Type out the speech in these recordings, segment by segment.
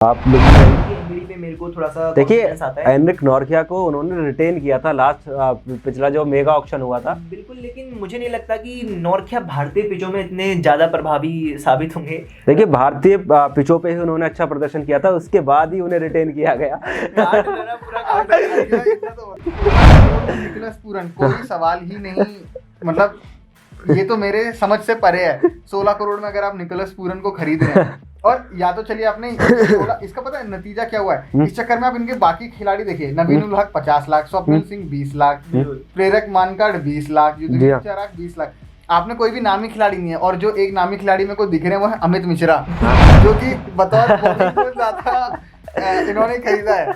आप लोग भी एमबीडी पे मेरे को थोड़ा सा देखिए कॉन्फिडेंस आता है। एनरिक नॉर्किया को उन्होंने रिटेन किया था लास्ट पिछला जो मेगा ऑक्शन हुआ था। बिल्कुल, लेकिन मुझे नहीं लगता कि नॉर्किया भारतीय पिचों में इतने ज़्यादा प्रभावी साबित होंगे। देखिए भारतीय पिचों पे ही उन्होंने अच्छा प्रदर्शन किया था, उसके बाद ही उन्हें रिटेन किया गया। निकोलस पूरन कोई सवाल ही नहीं, मतलब ये तो मेरे समझ से परे है। 16 करोड़ में अगर आप निकोलस पूरन को खरीद रहे हैं, और या तो चलिए आपने इसका पता है नतीजा क्या हुआ है, इस चक्कर में आप इनके बाकी खिलाड़ी देखिए, नवीन उल हक 50 लाख, स्वप्निल सिंह 20 लाख, प्रेरक मानकाड़ 20 लाख, युद्धवीर चहराग 20 लाख। आपने कोई भी नामी खिलाड़ी नहीं है, और जो एक नामी खिलाड़ी में को दिख रहे हैं वो है अमित मिश्रा, जो कि बतौर बॉलिंग कोच ज्यादा इन्होंने खरीदा है।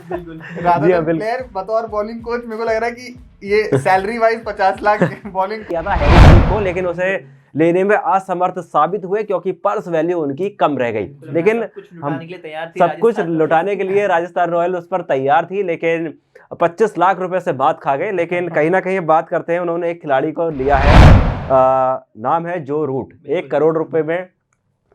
प्लेयर बतौर बॉलिंग कोच मेरे को लग रहा है कि ये सैलरी वाइज 50 लाख बॉलिंग किया था हैरी को, लेकिन उसे लेने में असमर्थ साबित हुए क्योंकि पर्स वैल्यू उनकी कम रह गई। लेकिन हम सब कुछ लुटाने के लिए राजस्थान रॉयल उस पर तैयार थी, लेकिन 25 लाख रुपए से बात खा गए। लेकिन कहीं ना कहीं बात करते हैं, उन्होंने एक खिलाड़ी को लिया है, नाम है जो रूट, 1 करोड़ रुपए में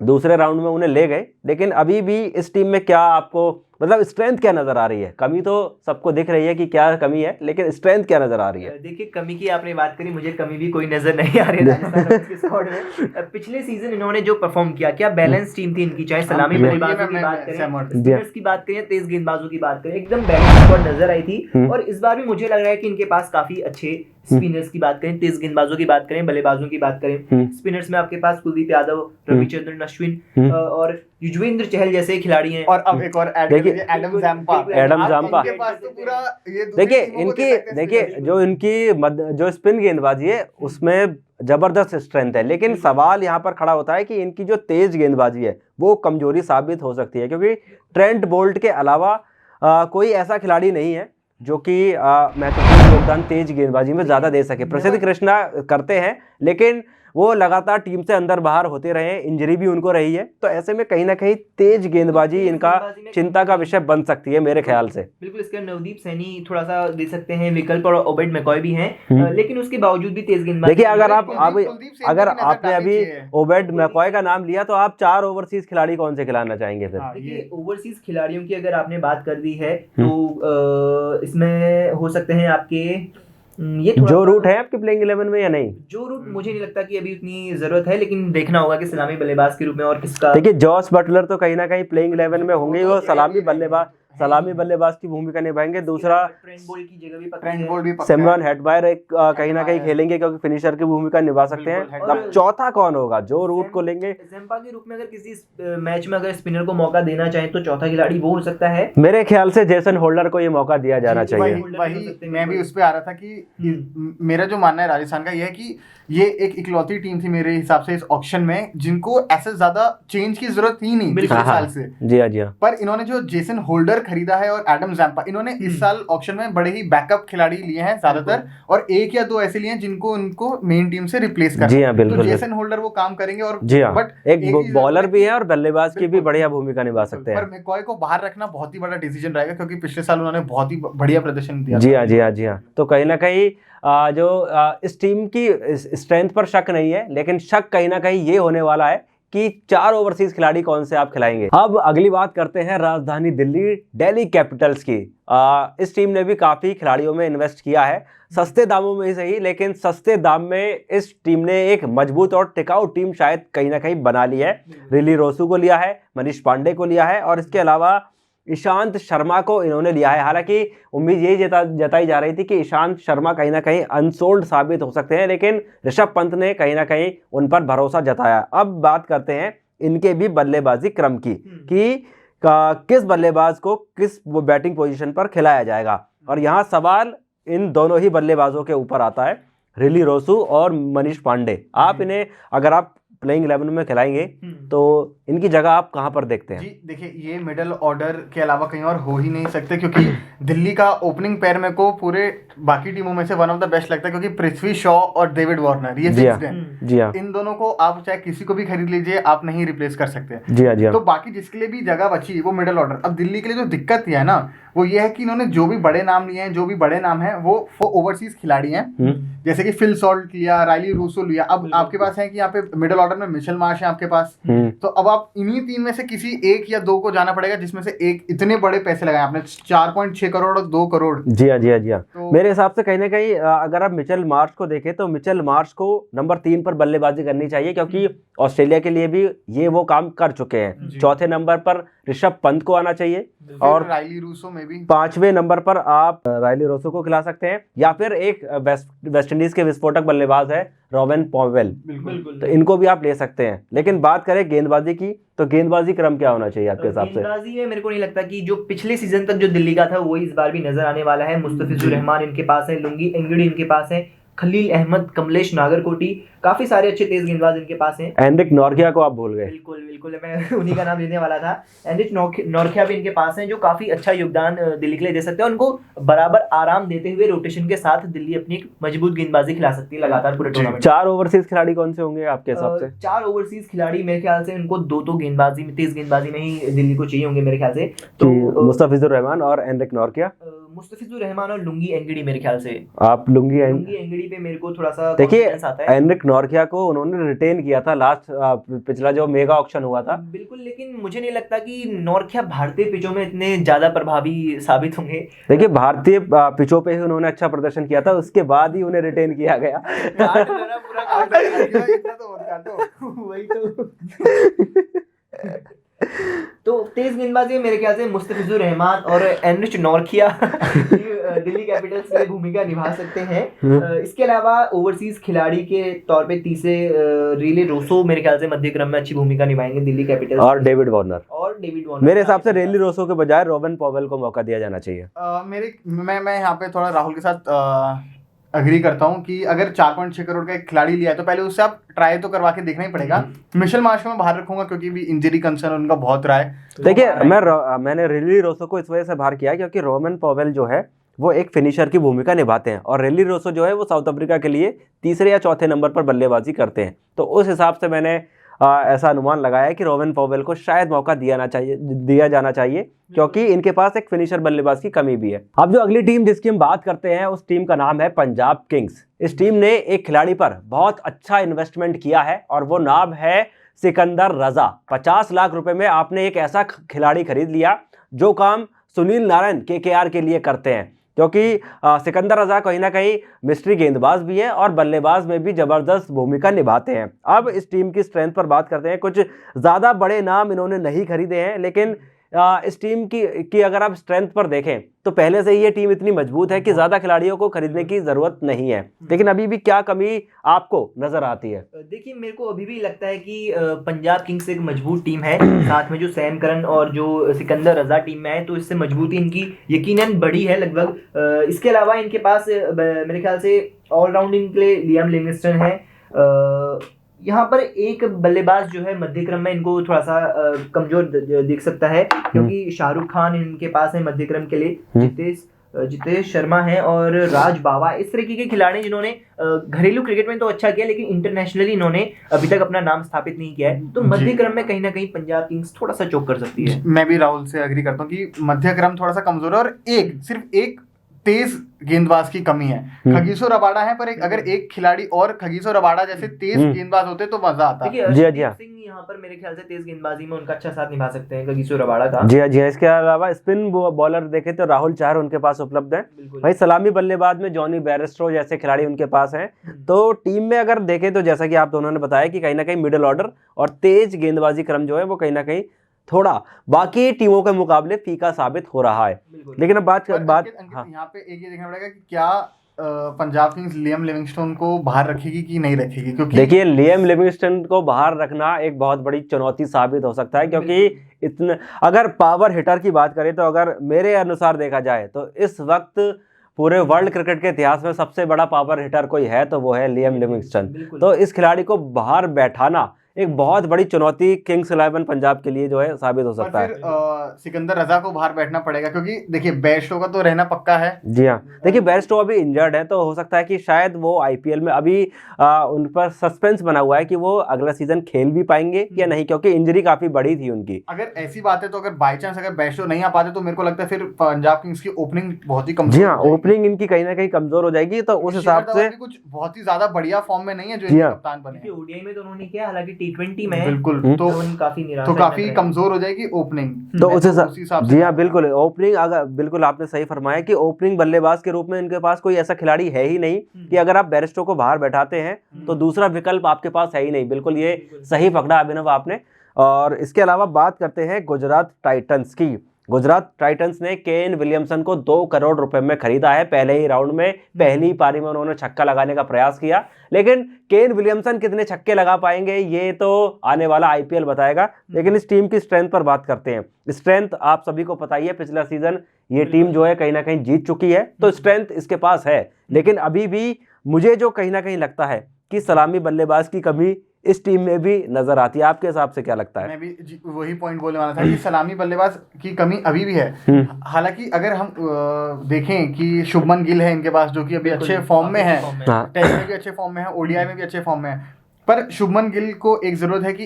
दूसरे राउंड में उन्हें ले गए। लेकिन अभी भी इस टीम में क्या आपको मतलब स्ट्रेंथ क्या नजर आ रही है? कमी तो सबको दिख रही है कि क्या कमी है, लेकिन स्ट्रेंथ क्या नजर आ रही है? देखिए कमी की आपने बात करी, मुझे कमी भी कोई नजर नहीं आ रही है राजस्थान रॉयल्स के स्क्वाड में। पिछले सीजन इन्होंने जो परफॉर्म किया, क्या बैलेंस टीम थी इनकी, चाहे सलामी बल्लेबाजों की बात करें, स्पिनर्स की बात करें, तेज गेंदबाजों की बात करें, एकदम बैलेंस स्क्वाड नजर आई थी। और इस बार भी मुझे लग रहा है कि इनके पास काफी अच्छे स्पिनर्स की बात करें, तेज गेंदबाजों की बात करें, बल्लेबाजों की बात करें, स्पिनर्स में आपके पास कुलदीप यादव, रविचंद्रन अश्विन और युजवेंद्र चहल जैसे खिलाड़ी हैं। और अब एक और एडम जाम्पा। तो पूरा देखिए इनकी, देखिए जो इनकी जो स्पिन गेंदबाजी है उसमें जबरदस्त स्ट्रेंथ है, लेकिन सवाल यहाँ पर खड़ा होता है कि इनकी जो तेज गेंदबाजी है वो कमजोरी साबित हो सकती है, क्योंकि ट्रेंट बोल्ट के अलावा कोई ऐसा खिलाड़ी नहीं है जो कि महत्वपूर्ण योगदान तेज गेंदबाजी में ज्यादा दे सके। प्रसिद्ध कृष्णा करते हैं, लेकिन वो लगातार टीम से अंदर बाहर होते रहे, इंजरी भी उनको रही है, तो ऐसे में कहीं ना कहीं तेज गेंदबाजी इनका चिंता का विषय बन सकती है मेरे ख्याल से। बिल्कुल, इसका नवदीप सैनी थोड़ा सा दे सकते हैं विकल्प, और ओबेड मैकॉय भी हैं, लेकिन उसके बावजूद भी तेज गेंदबाजी। देखिए अगर आपने अभी ओबेड मैकॉय का नाम लिया, तो आप 4 ओवरसीज खिलाड़ी कौन से खिलाना चाहेंगे फिर? देखिए ओवरसीज खिलाड़ियों की अगर आपने बात कर दी है तो इसमें हो सकते हैं आपके ये जो रूट है आपके प्लेइंग 11 में या नहीं? जो रूट मुझे नहीं लगता कि अभी उतनी जरूरत है, लेकिन देखना होगा कि सलामी बल्लेबाज के रूप में और किसका। देखिए जॉस बटलर तो कहीं ना कहीं प्लेइंग 11 में होंगे, वो सलामी बल्लेबाज की भूमिका निभाएंगे। दूसरा ट्रेंट बोल्ट की जगह भी सिमरन हेटमायर कहीं ना कहीं खेलेंगे, क्योंकि फिनिशर की भूमिका निभा सकते हैं। अब चौथा कौन होगा जो रूट को लेंगे? जैम्पा के रूप में अगर किसी मैच में अगर स्पिनर को मौका देना चाहे तो चौथा खिलाड़ी वो हो सकता है। मेरे ख्याल से जेसन होल्डर को ये मौका दिया जाना चाहिए। वही मैं भी उस पे आ रहा था कि मेरा जो मानना है राजस्थान का यह है कि ये एक इकलौती टीम थी मेरे हिसाब से इस ऑक्शन में जिनको ऐसे ज्यादा चेंज की जरूरत ही नहीं पिछले साल से। जी हाँ। पर इन्होंने जो जेसन होल्डर खरीदा है और एडम जैम्पा, इन्होंने इस साल ऑक्शन में बड़े ही बैकअप खिलाड़ी लिए हैं ज्यादातर, और 1 या 2 ऐसे लिए हैं जिनको उनको मेन टीम से रिप्लेस करना है। तो जेसन होल्डर वो काम करेंगे, और बट एक बॉलर भी है और बल्लेबाज की भी बढ़िया भूमिका निभा सकते हैं। पर मैकॉय को बाहर रखना बहुत ही बड़ा डिसीजन रहेगा, क्योंकि पिछले साल उन्होंने बहुत ही बढ़िया प्रदर्शन दिया। जी हाँ। तो कहीं ना कहीं जो इस टीम की स्ट्रेंथ पर शक नहीं है, लेकिन शक कहीं ना कहीं ये होने वाला है कि 4 ओवरसीज खिलाड़ी कौन से आप खिलाएंगे। अब अगली बात करते हैं राजधानी दिल्ली कैपिटल्स की। इस टीम ने भी काफी खिलाड़ियों में इन्वेस्ट किया है, सस्ते दामों में ही सही, लेकिन सस्ते दाम में इस टीम ने एक मजबूत और टिकाऊ टीम शायद कहीं ना कहीं बना ली है। रिली रोसू को लिया है, मनीष पांडे को लिया है, और इसके अलावा ईशांत शर्मा को इन्होंने लिया है। हालांकि उम्मीद यही जताई जा रही थी कि ईशांत शर्मा कहीं ना कहीं अनसोल्ड साबित हो सकते हैं, लेकिन ऋषभ पंत ने कहीं ना कहीं उन पर भरोसा जताया। अब बात करते हैं इनके भी बल्लेबाजी क्रम की कि किस बल्लेबाज को किस बैटिंग पोजीशन पर खिलाया जाएगा, और यहाँ सवाल इन दोनों ही बल्लेबाजों के ऊपर आता है, रिली रोसू और मनीष पांडे। आप इन्हें अगर आप प्लेइंग 11 में खिलाएंगे तो इनकी जगह आप कहां पर देखते हैं? जी देखिए, ये मिडिल ऑर्डर के अलावा कहीं और हो ही नहीं सकते, क्योंकि दिल्ली का ओपनिंग पेयर मेरे को पूरे बाकी टीमों में से वन ऑफ द बेस्ट लगता है, क्योंकि पृथ्वी शॉ और डेविड वार्नर ये फिक्स्ड हैं। जी हाँ। इन दोनों को आप चाहे किसी को भी खरीद लीजिए, आप नहीं रिप्लेस कर सकते। जी हाँ। तो बाकी जिसके लिए भी जगह बची वो मिडिल ऑर्डर। अब दिल्ली के लिए जो दिक्कत है ना, वो ये है कि इन्होंने जो भी बड़े नाम लिए हैं, जो भी बड़े नाम हैं वो ओवरसीज खिलाड़ी हैं। जैसे कि फिल सॉल्ट लिया, राइली रूसो लिया। अब आपके पास है कि यहाँ पे मिडिल ऑर्डर में मिशेल मार्श है आपके पास, तो अब आप इन्हीं 3 में से किसी 1 या 2 को जाना पड़ेगा, जिसमें से एक इतने बड़े पैसे लगाए आपने 4.6 करोड़ और 2 करोड़। जी हाँ, जी हाँ, जी हाँ। तो मेरे हिसाब से कहीं ना कहीं अगर आप मिचेल मार्श को देखें तो मिचेल मार्श को नंबर 3 पर बल्लेबाजी करनी चाहिए, क्योंकि ऑस्ट्रेलिया के लिए भी ये वो काम कर चुके हैं। चौथे नंबर पर ऋषभ पंत को आना चाहिए और राइली रूसो में भी 5वें नंबर पर आप राइली रूसो को खिला सकते हैं, या फिर एक वेस्ट इंडीज के विस्फोटक बल्लेबाज है रोवेन पॉवेल, तो इनको भी आप ले सकते हैं। लेकिन बात करें गेंदबाजी की, तो गेंदबाजी क्रम क्या होना चाहिए आपके हिसाब से? गेंदबाजी में मेरे को नहीं लगता कि जो पिछले सीजन तक जो दिल्ली का था वो इस बार भी नजर आने वाला है। मुस्तफिजुर रहमान इनके पास है, लुंगी एंगड़ी इनके पास है, खलील अहमद, कमलेश नागरकोटी, काफी सारे अच्छे तेज गेंदबाज इनके पास हैं। एंड्रिक नॉर्किया को आप भूल गए। बिल्कुल बिल्कुल, मैं उन्हीं का नाम लेने वाला था। एंड्रिक नॉर्किया भी इनके पास हैं, जो काफी अच्छा योगदान दिल्ली के लिए दे सकते हैं। उनको बराबर आराम देते हुए रोटेशन के साथ दिल्ली अपनी एक मजबूत गेंदबाजी खिला सकती है लगातार पूरे टूर्नामेंट। 4 ओवरसीज खिलाड़ी कौन से होंगे आपके हिसाब से? 4 ओवरसीज खिलाड़ी मेरे ख्याल से उनको 2 गेंदबाजी में, तेज गेंदबाजी में ही दिल्ली को चाहिए होंगे मेरे ख्याल से। तो मुस्तफिजुर रहमान और एंड्रिक नॉर्किया, मुस्तफिजुर रहमान और लुंगी एंगड़ी मेरे ख्याल से। आप लुंगी एंगड़ी पे मेरे को थोड़ा सा देखिए, आता है। एंड्रिक नॉर्किया को उन्होंने रिटेन किया था लास्ट पिछला जो मेगा ऑक्शन हुआ था। बिल्कुल, लेकिन मुझे नहीं लगता कि नॉर्किया भारतीय पिचों में इतने ज्यादा प्रभावी साबित होंगे। देखिए, भारतीय पिचों पे ही उन्होंने अच्छा प्रदर्शन किया था, उसके बाद ही उन्हें रिटेन किया गया। तो तेज गेंदबाजी मेरे ख्याल से मुस्तफिजुर रहमान और एंड्रिक नॉर्किया दिल्ली कैपिटल्स की भूमिका निभा सकते हैं। इसके अलावा ओवरसीज खिलाड़ी के तौर पे तीसरे रीले रोसो मेरे ख्याल से मध्य क्रम में अच्छी भूमिका निभाएंगे दिल्ली कैपिटल्स। और डेविड वार्नर मेरे हिसाब से रेली रोसो के बजाय रोवेन पॉवेल को मौका दिया जाना चाहिए। मैं यहाँ पे थोड़ा राहुल के साथ अग्री करता हूँ कि अगर 4.6 करोड़ का एक खिलाड़ी लिया है तो पहले उससे आप ट्राई तो करवा के देखना ही पड़ेगा। मिशेल मार्श को मैं बाहर रखूंगा क्योंकि भी इंजरी कंसर्न उनका बहुत रहा है। देखिए, मैंने रेली रोसो को इस वजह से बाहर किया क्योंकि रोवेन पॉवेल जो है वो एक फिनिशर की भूमिका निभाते हैं और रेली रोसो जो है वो साउथ अफ्रीका के लिए तीसरे या चौथे नंबर पर बल्लेबाजी करते हैं। तो उस हिसाब से मैंने ऐसा अनुमान लगाया कि रोवेन पॉवेल को शायद मौका दिया जाना चाहिए क्योंकि इनके पास एक फिनिशर बल्लेबाज की कमी भी है। अब जो अगली टीम जिसकी हम बात करते हैं उस टीम का नाम है पंजाब किंग्स। इस टीम ने एक खिलाड़ी पर बहुत अच्छा इन्वेस्टमेंट किया है और वो नाम है सिकंदर रजा। 50 लाख रुपए में आपने एक ऐसा खिलाड़ी खरीद लिया जो काम सुनील नारायण केकेआर के लिए करते हैं, क्योंकि सिकंदर रजा कहीं ना कहीं मिस्ट्री गेंदबाज भी हैं और बल्लेबाज में भी जबरदस्त भूमिका निभाते हैं। अब इस टीम की स्ट्रेंथ पर बात करते हैं। कुछ ज़्यादा बड़े नाम इन्होंने नहीं खरीदे हैं, लेकिन इस टीम की अगर आप स्ट्रेंथ पर देखें तो पहले से ही ये टीम इतनी मजबूत है कि ज़्यादा खिलाड़ियों को खरीदने की ज़रूरत नहीं है। लेकिन अभी भी क्या कमी आपको नज़र आती है? देखिए, मेरे को अभी भी लगता है कि पंजाब किंग्स एक मजबूत टीम है। साथ में जो सैम करन और जो सिकंदर रजा टीम में है तो इससे मजबूती इनकी यकीनन बड़ी है लगभग। इसके अलावा इनके पास मेरे ख्याल से ऑलराउंडिंग के लिए लियाम लिविंगस्टन है। यहाँ पर एक बल्लेबाज जो है मध्य क्रम में इनको थोड़ा सा कमजोर दिख सकता है क्योंकि शाहरुख खान इनके पास है मध्य क्रम के लिए, जितेश शर्मा है और राज बावा। इस तरीके के खिलाड़ी जिन्होंने घरेलू क्रिकेट में तो अच्छा किया लेकिन इंटरनेशनली इन्होंने अभी तक अपना नाम स्थापित नहीं किया है। तो मध्य क्रम में कहीं ना कहीं पंजाब किंग्स थोड़ा सा चौक कर सकती है। मैं भी राहुल से एग्री करता हूँ कि मध्य क्रम थोड़ा सा कमजोर है और सिर्फ एक तेज गेंदबाज की कमी है। खगीसो रबाडा है, पर अगर एक खिलाड़ी और खगीसो रबाडा जैसे तेज गेंदबाज होते तो मजा आता। सिंह यहाँ पर मेरे ख्याल से तेज गेंदबाजी में उनका अच्छा साथ निभा सकते हैं खगीसो रबाडा का। जी हाँ। इसके अलावा स्पिन बॉलर देखे तो राहुल चहर उनके पास उपलब्ध है। भाई सलामी बल्लेबाज में जॉनी बैरस्टो जैसे खिलाड़ी उनके पास हैं। तो टीम में अगर देखें तो जैसा कि आप दोनों ने बताया कि कहीं ना कहीं मिडिल ऑर्डर और तेज गेंदबाजी क्रम जो है वो कहीं ना कहीं थोड़ा बाकी टीमों के मुकाबले फीका साबित हो रहा है। लेकिन अब बात यहाँ पे एक ये देखना पड़ेगा कि क्या पंजाब किंग्स लियाम लिविंगस्टोन को बाहर रखेगी कि नहीं रखेगी, क्योंकि देखिए लियाम लिविंगस्टोन को बाहर रखना एक बहुत बड़ी चुनौती साबित हो सकता है क्योंकि इतने अगर पावर हिटर की बात करें तो अगर मेरे अनुसार देखा जाए तो इस वक्त पूरे वर्ल्ड क्रिकेट के इतिहास में सबसे बड़ा पावर हिटर कोई है तो वो है लियाम लिविंगस्टोन। तो इस खिलाड़ी को बाहर बैठाना एक बहुत बड़ी चुनौती किंग्स 11 पंजाब के लिए जो है साबित हो सकता है। सिकंदर रजा को बाहर बैठना पड़ेगा क्योंकि देखिए बेयरस्टो का तो रहना पक्का है। जी हाँ, देखिए बेयरस्टो अभी इंजर्ड है, तो हो सकता है कि शायद वो आईपीएल में अभी उन पर सस्पेंस बना हुआ है कि वो अगला सीजन खेल भी पाएंगे या नहीं, क्योंकि इंजरी काफी बड़ी थी उनकी। अगर ऐसी बात है तो अगर बाई चांस अगर बेयरस्टो नहीं आ पाते तो मेरे को लगता है फिर पंजाब किंग्स की ओपनिंग बहुत ही कमजोर। जी हाँ, ओपनिंग इनकी कहीं ना कहीं कमजोर हो जाएगी, तो उस हिसाब से कुछ बहुत ही ज्यादा बढ़िया फॉर्म में नहीं है जो इनके कप्तान बने। ओडीआई में तो उन्होंने किया, हालांकि टी20 में बिल्कुल तो काफी कमजोर हो जाएगी ओपनिंग, तो उस हिसाब से। जी हाँ बिल्कुल, ओपनिंग अगर बिल्कुल आपने सही फरमाया कि ओपनिंग बल्लेबाज के रूप में इनके पास कोई ऐसा खिलाड़ी है ही नहीं कि अगर आप बेयरस्टो को बाहर बैठाते हैं तो दूसरा विकल्प आपके पास है ही नहीं। बिल्कुल ये सही पकड़ा अभिनव आपने। और इसके अलावा बात करते हैं गुजरात टाइटंस की। गुजरात टाइटंस ने केन विलियमसन को 2 करोड़ रुपए में खरीदा है। पहले ही राउंड में पहली पारी में उन्होंने छक्का लगाने का प्रयास किया, लेकिन केन विलियमसन कितने छक्के लगा पाएंगे ये तो आने वाला आईपीएल बताएगा। लेकिन इस टीम की स्ट्रेंथ पर बात करते हैं। स्ट्रेंथ आप सभी को पता ही है, पिछला सीजन ये टीम जो है कहीं ना कहीं जीत चुकी है, तो स्ट्रेंथ इसके पास है। लेकिन अभी भी मुझे जो कहीं ना कहीं लगता है कि सलामी बल्लेबाज की कमी इस टीम में भी नजर आती है। आपके हिसाब से क्या लगता है? मैं भी वही पॉइंट बोलने वाला था कि सलामी बल्लेबाज की कमी अभी भी है। हालांकि अगर हम देखें कि शुभमन गिल है इनके पास जो कि अभी अच्छे फॉर्म में है, टेस्ट में भी अच्छे फॉर्म में है, ओडीआई में भी अच्छे फॉर्म में है, पर शुभमन गिल को एक जरूरत है कि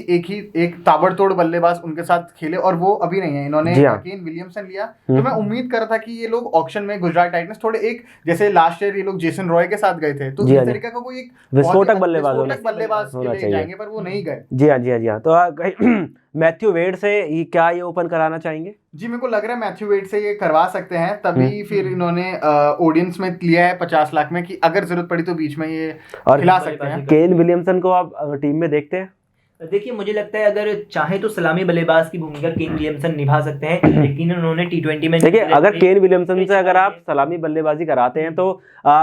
एक ताबड़तोड़ बल्लेबाज उनके साथ खेले, और वो अभी नहीं है। इन्होंने केन विलियमसन लिया, तो मैं उम्मीद कर रहा था कि ये लोग ऑक्शन में गुजरात टाइटंस थोड़े एक जैसे लास्ट ईयर ये लोग जेसन रॉय के साथ गए थे, तो इस तरीके का कोई एक विस्फोटक बल्लेबाज के लिए जाएंगे, पर वो नहीं गए। जी हाँ जी हाँ जी हाँ। तो मैथ्यू वेड से क्या ये ओपन कराना चाहेंगे? जी मेरे को लग रहा है मैथ्यू वेड से ये करवा सकते हैं, तभी फिर इन्होंने ऑडियंस में लिया है 50 लाख में कि अगर जरूरत पड़ी तो बीच में ये खिला सकते हैं। केन विलियमसन को आप टीम में देखते हैं? देखिए मुझे लगता है अगर चाहे तो सलामी बल्लेबाज की भूमिका केन विलियमसन निभा सकते हैं, लेकिन उन्होंने टी20 में देखिए अगर केन विलियमसन से अगर आप सलामी बल्लेबाजी कराते हैं तो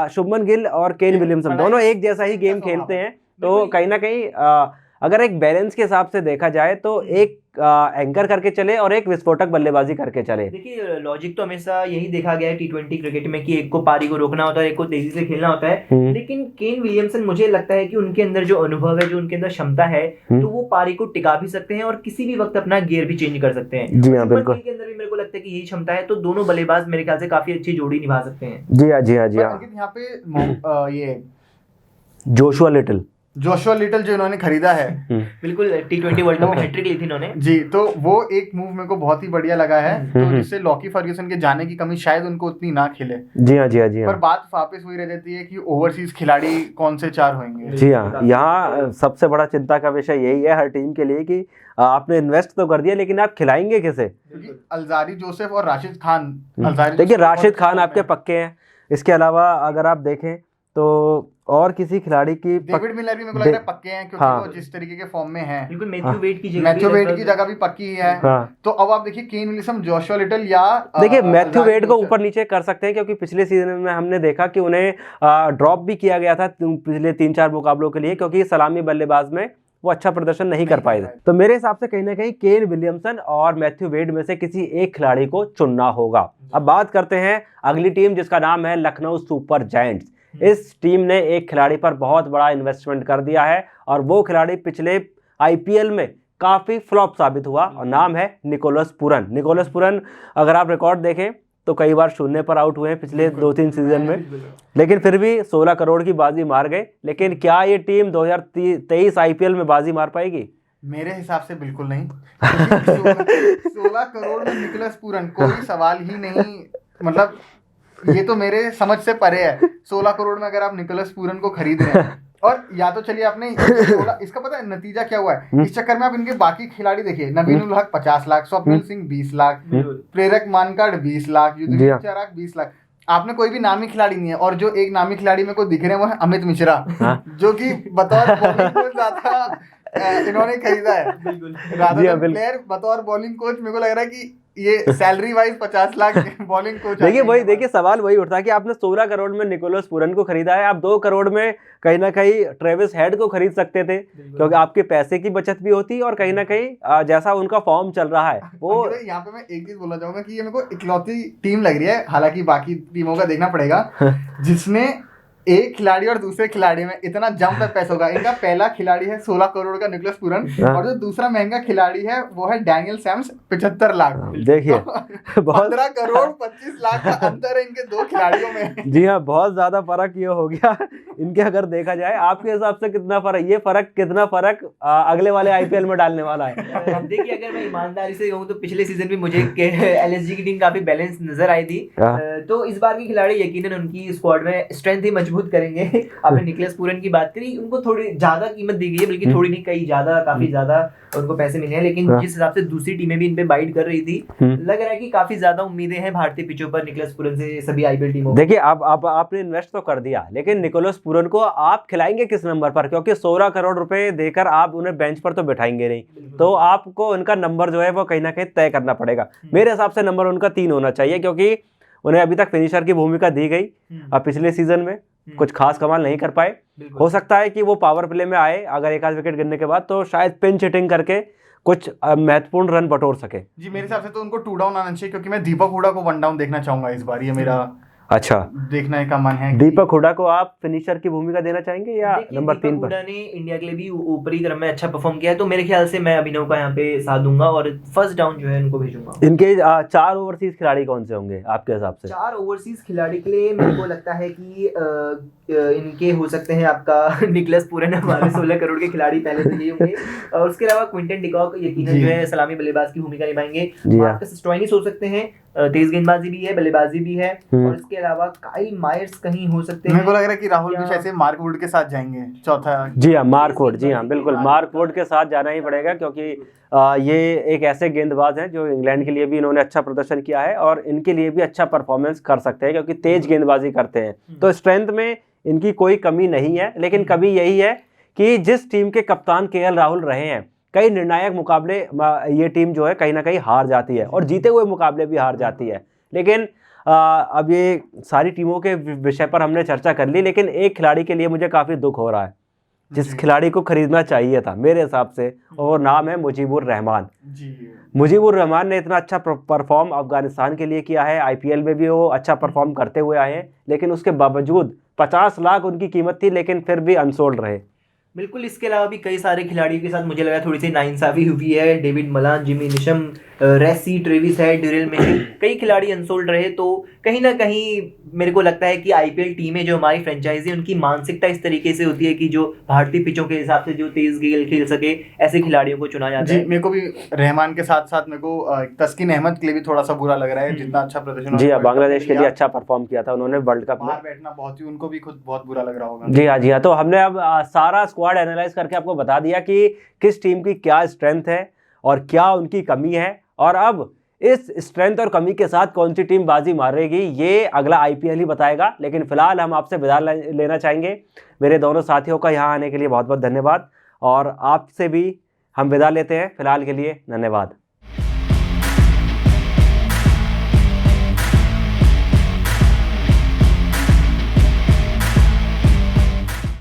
शुभमन गिल और केन विलियमसन दोनों एक जैसा ही गेम खेलते हैं, तो कहीं ना कहीं अगर एक बैलेंस के हिसाब से देखा जाए तो एक एंकर करके चले और एक विस्फोटक बल्लेबाजी करके चले। देखिए लॉजिक तो हमेशा यही देखा गया है टी20 क्रिकेट में कि एक को पारी को रोकना होता है, एक को तेजी से खेलना होता है। लेकिन केन विलियमसन मुझे लगता है कि उनके अंदर जो अनुभव है, जो उनके अंदर क्षमता है, तो वो पारी को टिका भी सकते हैं और किसी भी वक्त अपना गियर भी चेंज कर सकते हैं। जी हाँ बिल्कुल, के अंदर भी मेरे को लगता है कि यही क्षमता है, तो दोनों बल्लेबाज मेरे ख्याल से काफी अच्छी जोड़ी निभा सकते हैं। जी हाँ जी हाँ जी हाँ। यहाँ पे ये जोशुआ लिटल जो इन्होंने खरीदा है, बिल्कुल टी20 वर्ल्ड कप में हैट्रिक ली थी इन्होंने जी, तो वो एक मूव मेरे को बहुत ही बढ़िया लगा है, तो जिससे लॉकी फर्ग्यूसन के जाने की कमी शायद उनको उतनी ना खेले। जी हाँ जी हाँ जी हाँ। पर बात वापस वही रह जाती है कि ओवरसीज खिलाड़ी कौन से 4 होंगे। जी हाँ, यहाँ सबसे बड़ा चिंता का विषय यही है हर टीम के लिए कि आपने इन्वेस्ट तो कर दिया, लेकिन आप खिलाएंगे कैसे? क्योंकि अल्जारी जोसेफ और राशिद खान, देखिए राशिद खान आपके पक्के हैं, इसके अलावा अगर आप देखें तो और किसी खिलाड़ी की डेविड मिलर भी मेरे को लग रहा है पक्के हैं, क्योंकि वो जिस तरीके के फॉर्म में हैं। बिल्कुल मैथ्यू वेड की जगह भी पक्की है। तो अब आप देखिए केन विलियमसन, जोशुआ लिटल या देखिए मैथ्यू वेड को ऊपर नीचे कर सकते हैं, क्योंकि पिछले सीजन में हमने देखा कि उन्हें ड्रॉप भी किया गया था पिछले 3-4 मुकाबलों के लिए, क्योंकि सलामी बल्लेबाज में वो अच्छा प्रदर्शन नहीं कर पाए थे। तो मेरे हिसाब से कहीं ना कहीं केन विलियमसन और मैथ्यू वेड में से किसी एक खिलाड़ी को चुनना होगा। अब बात करते हैं अगली टीम जिसका नाम है लखनऊ सुपर जायंट्स। इस टीम ने एक खिलाड़ी पर बहुत बड़ा इन्वेस्टमेंट कर दिया है और वो खिलाड़ी पिछले आईपीएल में काफी फ्लॉप साबित हुआ और नाम है निकोलस पुरन। अगर आप रिकॉर्ड देखें तो कई बार 0 पर आउट हुए हैं पिछले 2-3 सीजन में, लेकिन फिर भी 16 करोड़ की बाजी मार गए। लेकिन क्या ये टीम 2023 आईपीएल में बाजी मार पाएगी? मेरे हिसाब से बिल्कुल नहीं। 16 करोड़ में निकोलस पुरन कोई सवाल ही नहीं, मतलब ये तो मेरे समझ से परे है। 16 करोड़ में अगर आप निकोलस पुरन को खरीद रहे हैं, और या तो चलिए आपने इसका पता है नतीजा क्या हुआ है, इस चक्कर में आप इनके बाकी खिलाड़ी देखिए, नबीन उल हक 50 लाख, स्वप्निल सिंह 20 लाख, प्रेरक मानकाड़ 20 लाख, युद्धवीर चहराग 20 लाख। आपने कोई भी नामी खिलाड़ी नहीं है, और जो एक नामी खिलाड़ी में को दिख रहे हैं वो है अमित मिश्रा, जो कि बतौर बॉलिंग कोच ज्यादा इन्होंने खरीदा है। प्लेयर बतौर बॉलिंग कोच मेरे को लग रहा है कि ये salary wise 50 lakh bowling coach. देखिए सवाल वही उठता है कि आपने 16 करोड़ में निकोलस पुरन को खरीदा है, आप 2 करोड़ में कहीं ना कहीं ट्रेविस हेड को खरीद सकते थे, क्योंकि आपके पैसे की बचत भी होती और कहीं ना कहीं जैसा उनका फॉर्म चल रहा है वो। यहाँ पे मैं एक चीज बोलना चाहूंगा कि ये मेरे को इकलौती टीम लग रही है, हालांकि बाकी टीमों का देखना पड़ेगा, जिसने एक खिलाड़ी और दूसरे खिलाड़ी में इतना जंप है पैसों का। इनका पहला खिलाड़ी है 16 करोड़ का निकोलस पूरन, और जो दूसरा महंगा खिलाड़ी है वो है डैनियल सैम्स 75 लाख। देखिए तो 15 करोड़ 25 लाख का अंतर है इनके दो खिलाड़ियों में। जी हाँ, बहुत ज्यादा फर्क ये हो गया इनके। अगर देखा जाए आपके हिसाब से कितना फर्क, ये फर्क कितना फर्क अगले वाले आईपीएल में डालने वाला है? देखिए, अगर मैं ईमानदारी से कहूँ तो पिछले सीजन भी मुझे एलएसजी की टीम काफी बैलेंस नजर आई थी, तो इस बार के खिलाड़ी यकीनन उनकी स्क्वाड में स्ट्रेंथ ही मजबूत करेंगे। आपने निकोलस पूरन की बात करी, उनको थोड़ी ज्यादा कीमत दी गई है, बल्कि थोड़ी नहीं कई ज्यादा, काफी ज्यादा उनको पैसे मिले हैं, लेकिन जिस हिसाब से दूसरी टीमें भी इन पे बाइट कर रही थी, लग रहा है कि काफी ज्यादा उम्मीदें हैं भारतीय पिचों पर निकोलस पूरन से सभी आईपीएल टीमों। देखिए, अब आपने इन्वेस्ट तो कर दिया, लेकिन निकोलस पूरन को आप खिलाएंगे किस नंबर पर? क्योंकि 16 करोड़ रुपए देकर आप उन्हें बेंच पर तो बैठाएंगे नहीं, तो आपको उनका नंबर जो है वो कहीं ना कहीं तय करना पड़ेगा। मेरे हिसाब से नंबर उनका 3 होना चाहिए, क्योंकि उन्हें अभी तक फिनिशर की भूमिका दी गई। अब पिछले सीजन में कुछ खास कमाल नहीं कर पाए। हो सकता है कि वो पावर प्ले में आए अगर एक आध विकेट गिरने के बाद, तो शायद पिंच हिटिंग करके कुछ महत्वपूर्ण रन बटोर सके। जी, मेरे हिसाब से तो उनको 2 डाउन आना चाहिए, क्योंकि मैं दीपक हुडा को 1 डाउन देखना चाहूंगा इस बार। ये मेरा अच्छा देखने का मन है। दीपक हुडा को आप फिनिशर की भूमिका देना चाहेंगे या नंबर 3 पर? हुडा ने इंडिया के लिए भी ऊपरी क्रम में अच्छा परफॉर्म किया है, तो मेरे ख्याल से मैं अभिनव का यहाँ पे साथ दूंगा और फर्स्ट डाउन जो है उनको भेजूंगा। इनके 4 ओवरसीज खिलाड़ी कौन से होंगे आपके हिसाब से? 4 ओवरसीज खिलाड़ी के लिए मेरे को लगता है कि इनके हो सकते हैं आपका निकोलस पूरन, हमारे 16 करोड़ के खिलाड़ी पहले तो ये होंगे, और उसके अलावा क्विंटन डिकॉक यकीनन जो है सलामी बल्लेबाज की भूमिका निभाएंगे। मार्कस स्टोइनिस हो सकते हैं, तेज गेंदबाजी भी है, बल्लेबाजी भी है, और इसके अलावा काइल मायर्स कहीं हो सकते हैं। मेरे को लग रहा है कि राहुल भी शायद मार्क वुड के साथ जाएंगे चौथा। जी हाँ, मार्क वुड, जी हाँ बिल्कुल, मार्क वुड के साथ जाना ही पड़ेगा, क्योंकि ये एक ऐसे गेंदबाज हैं जो इंग्लैंड के लिए भी इन्होंने अच्छा प्रदर्शन किया है और इनके लिए भी अच्छा परफॉर्मेंस कर सकते हैं, क्योंकि तेज गेंदबाजी करते हैं। तो स्ट्रेंथ में इनकी कोई कमी नहीं है, लेकिन कभी यही है कि जिस टीम के कप्तान केएल राहुल रहे हैं, कई निर्णायक मुकाबले ये टीम जो है कहीं ना कहीं हार जाती है, और जीते हुए मुकाबले भी हार जाती है। लेकिन अब ये सारी टीमों के विषय पर हमने चर्चा कर ली, लेकिन एक खिलाड़ी के लिए मुझे काफ़ी दुख हो रहा है, जिस खिलाड़ी को खरीदना चाहिए था मेरे हिसाब से, और नाम है मुजीबुर रहमान। मुजीबुर रहमान ने इतना अच्छा परफॉर्म अफगानिस्तान के लिए किया है, आईपीएल में भी वो अच्छा परफॉर्म करते हुए आए हैं, लेकिन उसके बावजूद 50 लाख उनकी कीमत थी, लेकिन फिर भी अनसोल्ड रहे। बिल्कुल, इसके अलावा भी कई सारे खिलाड़ियों के साथ मुझे लगा थोड़ी सी नाइंसाफी हुई है। डेविड मलान, जिमी निशम, रेसी, ट्रेविस हेड, ड्यूरेल मिचेल, कई खिलाड़ी अनसोल्ड रहे, तो कहीं ना कहीं मेरे को लगता है कि आईपीएल टीमें जो हमारी फ्रेंचाइजी, उनकी मानसिकता इस तरीके से होती है कि जो भारतीय पिचों के हिसाब से जो तेज गेंद खेल सके, ऐसे खिलाड़ियों को चुना जाता है। मेरे को भी रहमान के साथ साथ मेरे को तस्किन अहमद के लिए भी थोड़ा सा बुरा लग रहा है, जितना अच्छा प्रदर्शन। जी हाँ, बांग्लादेश के लिए अच्छा परफॉर्म किया था उन्होंने वर्ल्ड कप में, बैठना बहुत ही, उनको भी खुद बहुत बुरा लग रहा होगा। जी हाँ, जी हाँ। तो हमने अब सारा स्क्वाड एनालाइज करके आपको बता दिया कि किस टीम की क्या स्ट्रेंथ है और क्या उनकी कमी है, और अब इस स्ट्रेंथ और कमी के साथ कौन सी टीम बाजी मारेगी ये अगला आईपीएल ही बताएगा। लेकिन फिलहाल हम आपसे विदा लेना चाहेंगे। मेरे दोनों साथियों का यहाँ आने के लिए बहुत बहुत धन्यवाद, और आपसे भी हम विदा लेते हैं। फिलहाल के लिए धन्यवाद।